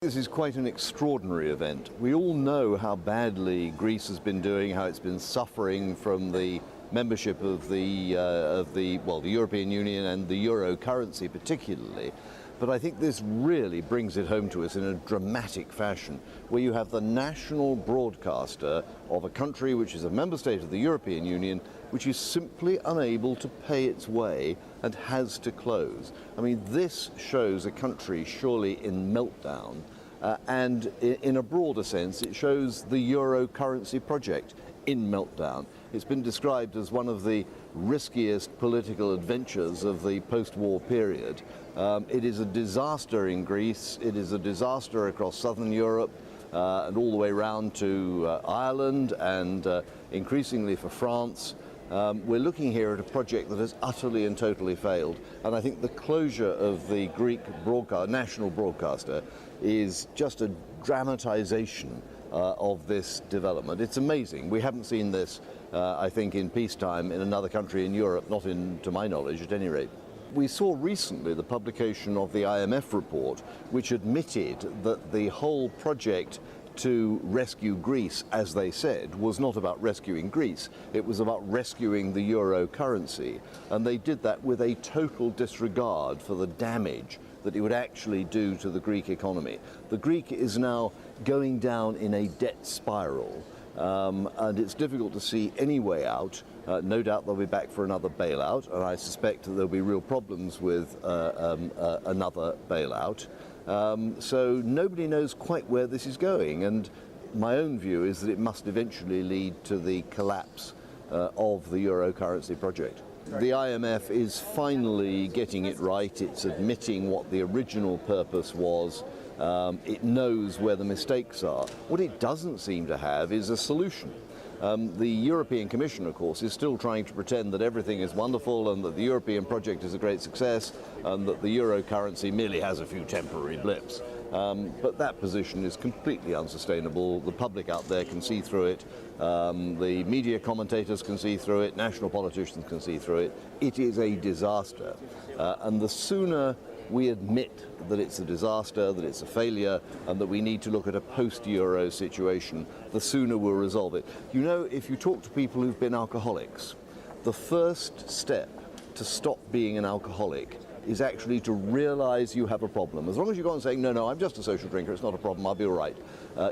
This is quite an extraordinary event. We all know how badly Greece has been doing, how it's been suffering from the membership of the European Union and the euro currency particularly. But I think this really brings it home to us in a dramatic fashion, where you have the national broadcaster of a country which is a member state of the European Union, which is simply unable to pay its way and has to close. I mean, this shows a country surely in meltdown, and in a broader sense, it shows the euro currency project in meltdown. It's been described as one of the riskiest political adventures of the post-war period. It is a disaster in Greece, it is a disaster across southern Europe, and all the way round to Ireland and increasingly for France. We're looking here at a project that has utterly and totally failed, and I think the closure of the Greek national broadcaster is just a dramatization of this development. It's amazing. We haven't seen this, I think, in peacetime in another country in Europe, not to my knowledge at any rate. We saw recently the publication of the IMF report, which admitted that the whole project to rescue Greece, as they said, was not about rescuing Greece. It was about rescuing the euro currency. And they did that with a total disregard for the damage that it would actually do to the Greek economy. The Greek is now going down in a debt spiral, and it's difficult to see any way out. No doubt they'll be back for another bailout, and I suspect that there'll be real problems with another bailout. So nobody knows quite where this is going, and my own view is that it must eventually lead to the collapse of the euro currency project. The IMF is finally getting it right. It's admitting what the original purpose was. It knows where the mistakes are. What it doesn't seem to have is a solution. The European Commission, of course, is still trying to pretend that everything is wonderful and that the European project is a great success and that the euro currency merely has a few temporary blips. But that position is completely unsustainable. The public out there can see through it. The media commentators can see through it. National politicians can see through it. It is a disaster. And the sooner we admit that it's a disaster, that it's a failure, and that we need to look at a post-euro situation, the sooner we'll resolve it. You know, if you talk to people who've been alcoholics, the first step to stop being an alcoholic is actually to realize you have a problem. As long as you go on saying, no, I'm just a social drinker, it's not a problem, I'll be all right,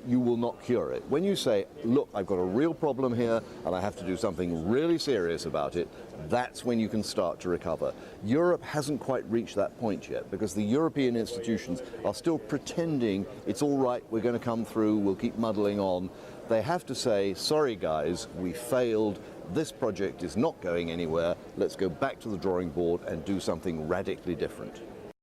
you will not cure it. When you say, look, I've got a real problem here and I have to do something really serious about it, that's when you can start to recover. Europe hasn't quite reached that point yet because the European institutions are still pretending it's all right, we're going to come through, we'll keep muddling on. They have to say, sorry guys, we failed, this project is not going anywhere, let's go back to the drawing board and do something radically different.